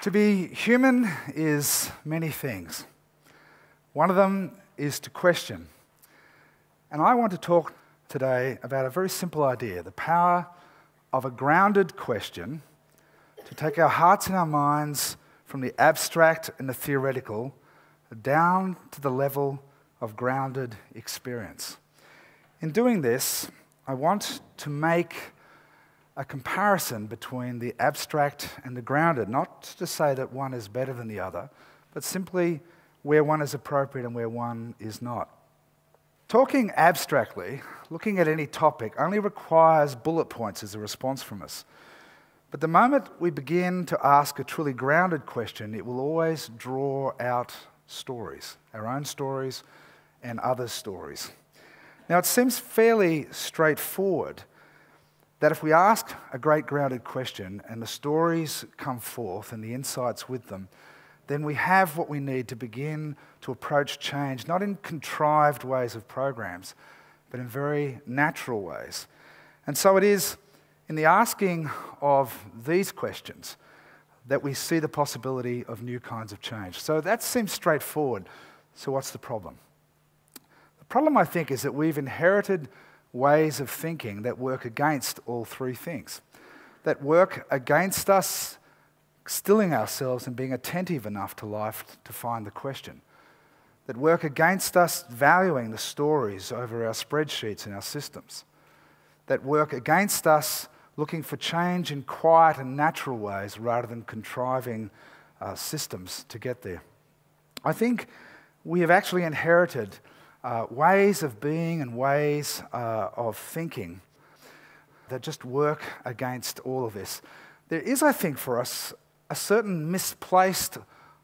To be human is many things. One of them is to question. And I want to talk today about a very simple idea, the power of a grounded question to take our hearts and our minds from the abstract and the theoretical down to the level of grounded experience. In doing this, I want to make a comparison between the abstract and the grounded, not to say that one is better than the other, but simply where one is appropriate and where one is not. Talking abstractly, looking at any topic, only requires bullet points as a response from us. But the moment we begin to ask a truly grounded question, it will always draw out stories, our own stories and others' stories. Now, it seems fairly straightforward that if we ask a great grounded question and the stories come forth and the insights with them, then we have what we need to begin to approach change, not in contrived ways of programs, but in very natural ways. And so it is in the asking of these questions that we see the possibility of new kinds of change. So that seems straightforward. So what's the problem? The problem, I think, is that we've inherited ways of thinking that work against all three things, that work against us stilling ourselves and being attentive enough to life to find the question, that work against us valuing the stories over our spreadsheets and our systems, that work against us looking for change in quiet and natural ways rather than contriving systems to get there. I think we have actually inherited ways of being and ways of thinking that just work against all of this. There is, I think, for us a certain misplaced,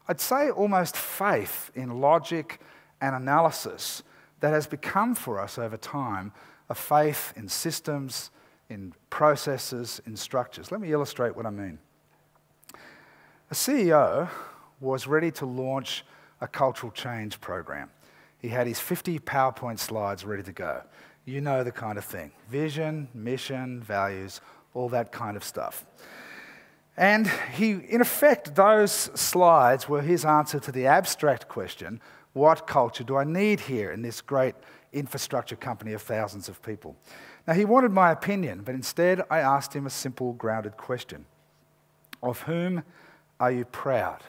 I'd say almost faith in logic and analysis that has become for us over time a faith in systems, in processes, in structures. Let me illustrate what I mean. A CEO was ready to launch a cultural change program. He had his 50 PowerPoint slides ready to go. You know the kind of thing. Vision, mission, values, all that kind of stuff. And in effect, those slides were his answer to the abstract question, what culture do I need here in this great infrastructure company of thousands of people? Now, he wanted my opinion, but instead I asked him a simple, grounded question. Of whom are you proud?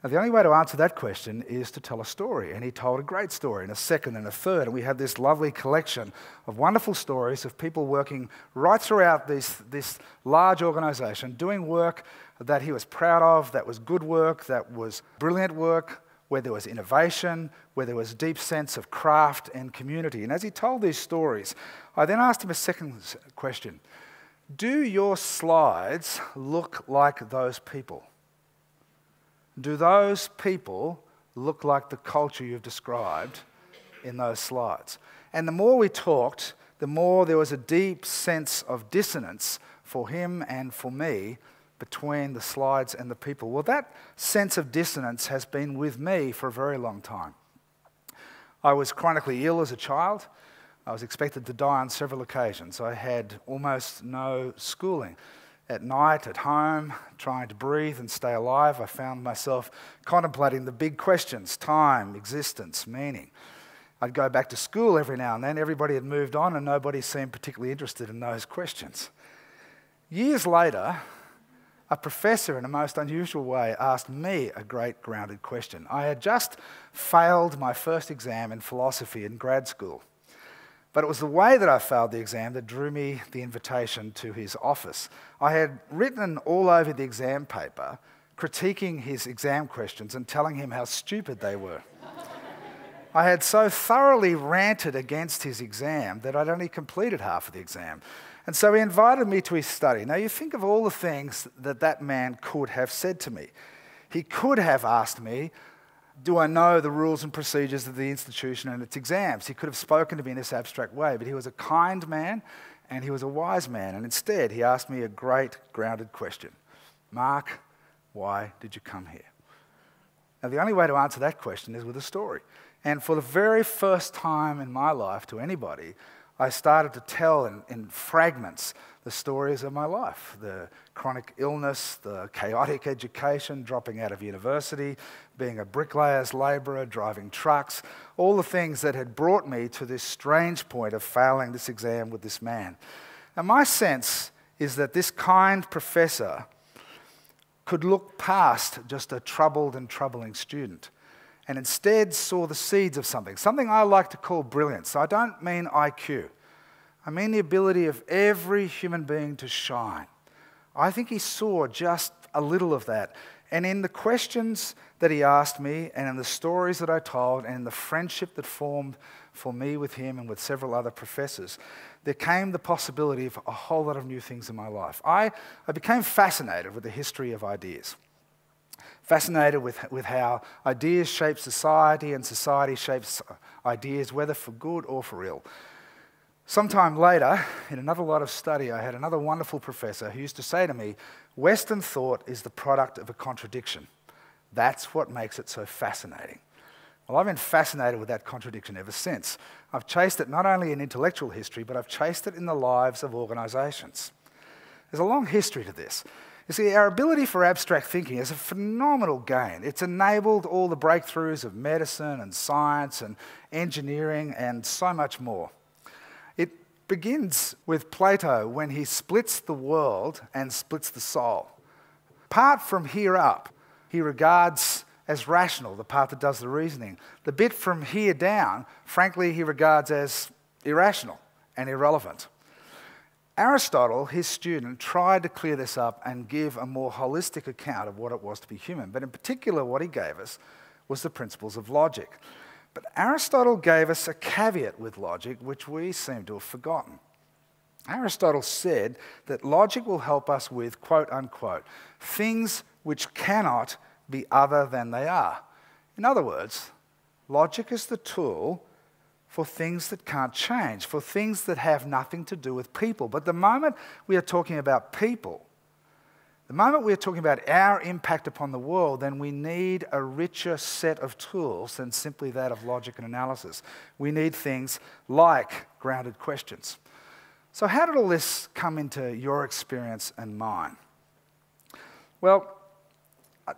Now, the only way to answer that question is to tell a story, and he told a great story, and a second and a third, and we had this lovely collection of wonderful stories of people working right throughout this large organisation, doing work that he was proud of, that was good work, that was brilliant work, where there was innovation, where there was a deep sense of craft and community. And as he told these stories, I then asked him a second question. Do your slides look like those people? Do those people look like the culture you've described in those slides? And the more we talked, the more there was a deep sense of dissonance for him and for me between the slides and the people. Well, that sense of dissonance has been with me for a very long time. I was chronically ill as a child. I was expected to die on several occasions. I had almost no schooling. At night, at home, trying to breathe and stay alive, I found myself contemplating the big questions: time, existence, meaning. I'd go back to school every now and then. Everybody had moved on and nobody seemed particularly interested in those questions. Years later, a professor, in a most unusual way, asked me a great grounded question. I had just failed my first exam in philosophy in grad school. But it was the way that I failed the exam that drew me the invitation to his office. I had written all over the exam paper, critiquing his exam questions and telling him how stupid they were. I had so thoroughly ranted against his exam that I'd only completed half of the exam. And so he invited me to his study. Now, you think of all the things that that man could have said to me. He could have asked me, do I know the rules and procedures of the institution and its exams? He could have spoken to me in this abstract way, but he was a kind man and he was a wise man. And instead, he asked me a great grounded question. Mark, why did you come here? Now, the only way to answer that question is with a story. And for the very first time in my life to anybody, I started to tell in fragments the stories of my life, the chronic illness, the chaotic education, dropping out of university, being a bricklayer's labourer, driving trucks, all the things that had brought me to this strange point of failing this exam with this man. And my sense is that this kind professor could look past just a troubled and troubling student and instead saw the seeds of something I like to call brilliance. I don't mean IQ. I mean the ability of every human being to shine. I think he saw just a little of that. And in the questions that he asked me, and in the stories that I told, and in the friendship that formed for me with him and with several other professors, there came the possibility of a whole lot of new things in my life. I became fascinated with the history of ideas. Fascinated with how ideas shape society and society shapes ideas, whether for good or for ill. Sometime later, in another lot of study, I had another wonderful professor who used to say to me, Western thought is the product of a contradiction. That's what makes it so fascinating. Well, I've been fascinated with that contradiction ever since. I've chased it not only in intellectual history, but I've chased it in the lives of organisations. There's a long history to this. You see, our ability for abstract thinking is a phenomenal gain. It's enabled all the breakthroughs of medicine and science and engineering and so much more. It begins with Plato when he splits the world and splits the soul. Apart from here up, he regards as rational the part that does the reasoning. The bit from here down, frankly, he regards as irrational and irrelevant. Aristotle, his student, tried to clear this up and give a more holistic account of what it was to be human. But in particular, what he gave us was the principles of logic. But Aristotle gave us a caveat with logic, which we seem to have forgotten. Aristotle said that logic will help us with, quote unquote, things which cannot be other than they are. In other words, logic is the tool for things that can't change, for things that have nothing to do with people. But the moment we are talking about people, the moment we are talking about our impact upon the world, then we need a richer set of tools than simply that of logic and analysis. We need things like grounded questions. So how did all this come into your experience and mine? Well,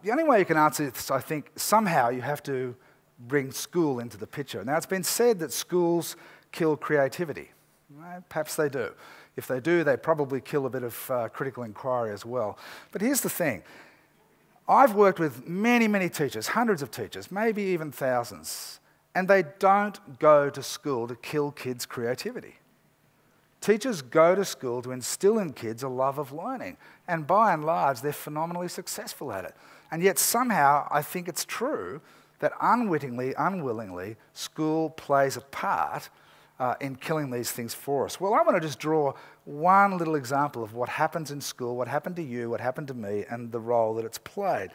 the only way you can answer this, I think, somehow you have to bring school into the picture. Now, it's been said that schools kill creativity. Perhaps they do. If they do, they probably kill a bit of critical inquiry as well. But here's the thing. I've worked with many, many teachers, hundreds of teachers, maybe even thousands, and they don't go to school to kill kids' creativity. Teachers go to school to instill in kids a love of learning, and by and large, they're phenomenally successful at it. And yet somehow, I think it's true that unwittingly, unwillingly, school plays a part in killing these things for us. Well, I want to just draw one little example of what happens in school, what happened to you, what happened to me, and the role that it's played.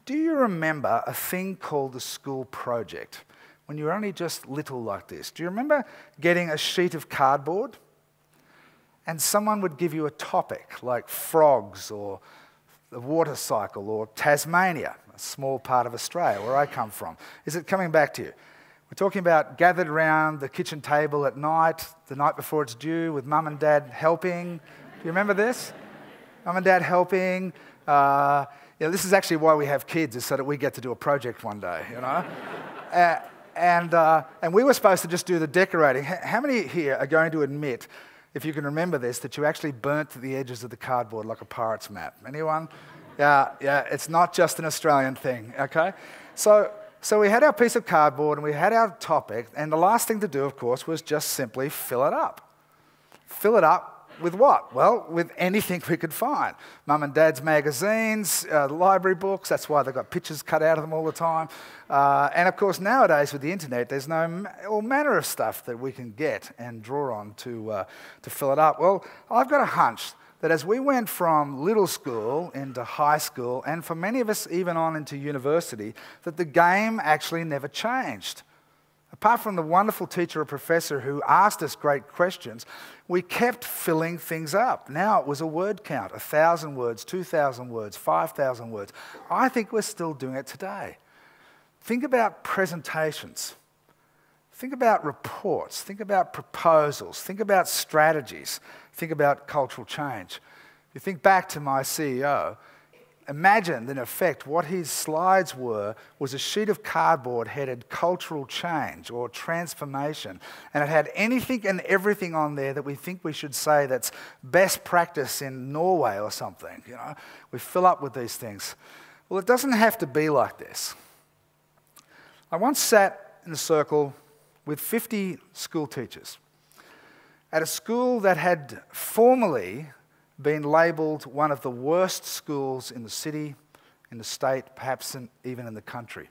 Do you remember a thing called the school project when you were only just little like this? Do you remember getting a sheet of cardboard and someone would give you a topic like frogs or the water cycle or Tasmania, a small part of Australia where I come from? Is it coming back to you? We're talking about gathered around the kitchen table at night, the night before it's due, with mum and dad helping. Do you remember this? Mum and dad helping. This is actually why we have kids, is so that we get to do a project one day, you know? And we were supposed to just do the decorating. How many here are going to admit, if you can remember this, that you actually burnt the edges of the cardboard like a pirate's map? Anyone? Yeah, it's not just an Australian thing, okay? So we had our piece of cardboard and we had our topic, and the last thing to do, of course, was just simply fill it up. Fill it up with what? Well, with anything we could find. Mum and Dad's magazines, library books, that's why they've got pictures cut out of them all the time. And of course, nowadays with the internet, there's all manner of stuff that we can get and draw on to fill it up. Well, I've got a hunch that as we went from little school into high school, and for many of us even on into university, that the game actually never changed. Apart from the wonderful teacher or professor who asked us great questions, we kept filling things up. Now it was a word count, 1,000 words, 2,000 words, 5,000 words. I think we're still doing it today. Think about presentations. Think about reports, think about proposals, think about strategies, think about cultural change. If you think back to my CEO, imagine, in effect, what his slides were was a sheet of cardboard headed cultural change or transformation, and it had anything and everything on there that we think we should say that's best practice in Norway or something. You know, we fill up with these things. Well, it doesn't have to be like this. I once sat in a circle with 50 school teachers at a school that had formerly been labelled one of the worst schools in the city, in the state, perhaps even in the country.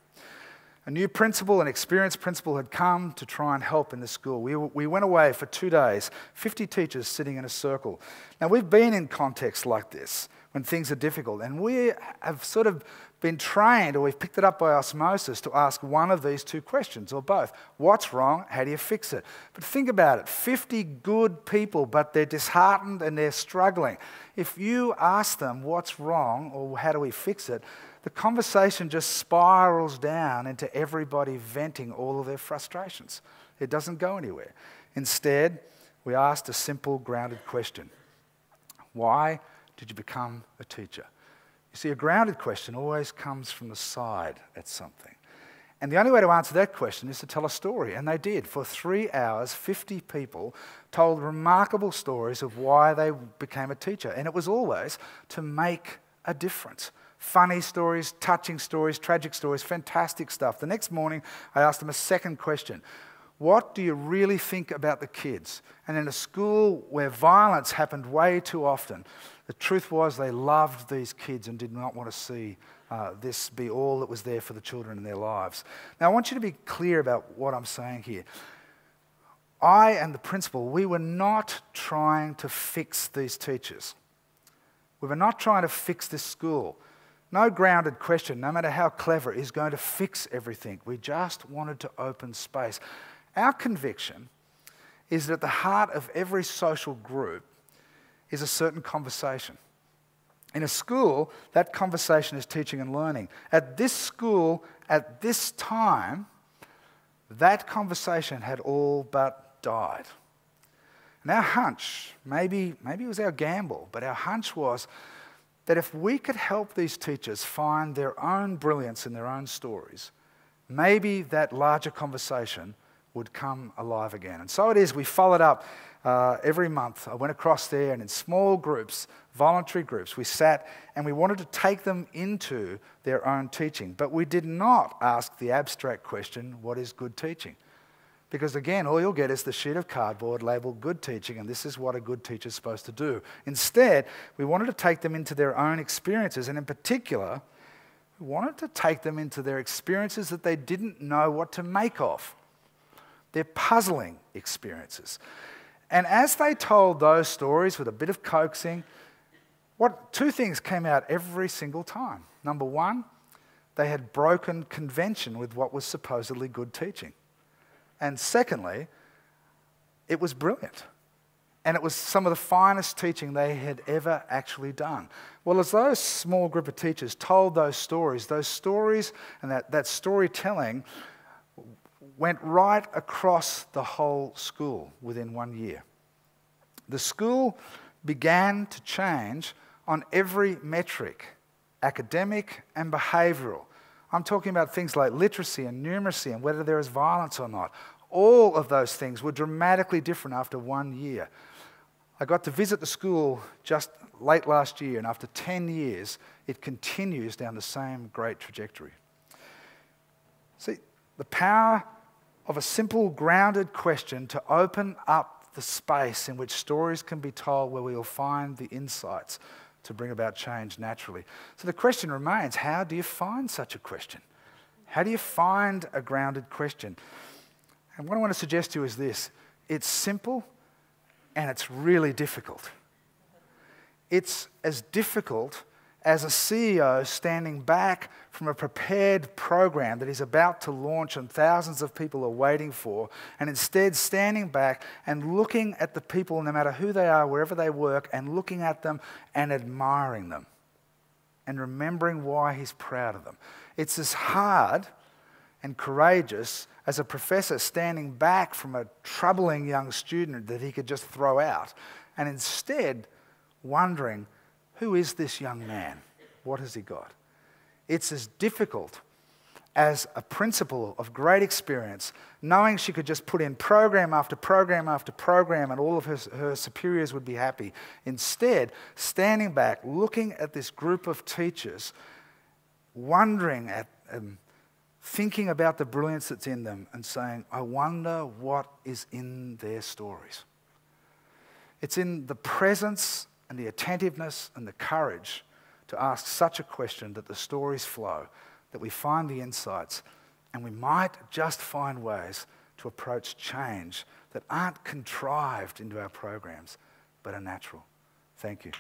A new principal, an experienced principal, had come to try and help in the school. We went away for 2 days, 50 teachers sitting in a circle. Now, we've been in contexts like this when things are difficult, and we have sort of been trained, or we've picked it up by osmosis, to ask one of these two questions, or both. What's wrong? How do you fix it? But think about it, 50 good people, but they're disheartened and they're struggling. If you ask them what's wrong, or how do we fix it, the conversation just spirals down into everybody venting all of their frustrations. It doesn't go anywhere. Instead, we asked a simple, grounded question. Why did you become a teacher? You see, a grounded question always comes from the side at something. And the only way to answer that question is to tell a story. And they did. For 3 hours, 50 people told remarkable stories of why they became a teacher. And it was always to make a difference. Funny stories, touching stories, tragic stories, fantastic stuff. The next morning, I asked them a second question. What do you really think about the kids? And in a school where violence happened way too often, the truth was they loved these kids and did not want to see this be all that was there for the children in their lives. Now, I want you to be clear about what I'm saying here. I and the principal, we were not trying to fix these teachers. We were not trying to fix this school. No grounded question, no matter how clever, is going to fix everything. We just wanted to open space. Our conviction is that at the heart of every social group is a certain conversation. In a school, that conversation is teaching and learning. At this school, at this time, that conversation had all but died. And our hunch, maybe it was our gamble, but our hunch was that if we could help these teachers find their own brilliance in their own stories, maybe that larger conversation would come alive again. And so it is, we followed up every month. I went across there, and in small groups, voluntary groups, we sat and we wanted to take them into their own teaching. But we did not ask the abstract question, what is good teaching? Because again, all you'll get is the sheet of cardboard labelled good teaching, and this is what a good teacher is supposed to do. Instead, we wanted to take them into their own experiences, and in particular, we wanted to take them into their experiences that they didn't know what to make of. They're puzzling experiences. And as they told those stories with a bit of coaxing, two things came out every single time. Number one, they had broken convention with what was supposedly good teaching. And secondly, it was brilliant. And it was some of the finest teaching they had ever actually done. Well, as those small group of teachers told those stories and that storytelling went right across the whole school within 1 year. The school began to change on every metric, academic and behavioural. I'm talking about things like literacy and numeracy and whether there is violence or not. All of those things were dramatically different after 1 year. I got to visit the school just late last year, and after 10 years, it continues down the same great trajectory. See, the power of a simple, grounded question to open up the space in which stories can be told, where we will find the insights to bring about change naturally. So the question remains, how do you find such a question? How do you find a grounded question? And what I want to suggest to you is this. It's simple and it's really difficult. It's as difficult as a CEO standing back from a prepared program that he's about to launch and thousands of people are waiting for, and instead standing back and looking at the people, no matter who they are, wherever they work, and looking at them and admiring them and remembering why he's proud of them. It's as hard and courageous as a professor standing back from a troubling young student that he could just throw out, and instead wondering, who is this young man? What has he got? It's as difficult as a principal of great experience, knowing she could just put in program after program after program and all of her superiors would be happy. Instead, standing back, looking at this group of teachers, wondering at thinking about the brilliance that's in them and saying, I wonder what is in their stories. It's in the presence and the attentiveness and the courage to ask such a question that the stories flow, that we find the insights, and we might just find ways to approach change that aren't contrived into our programs, but are natural. Thank you.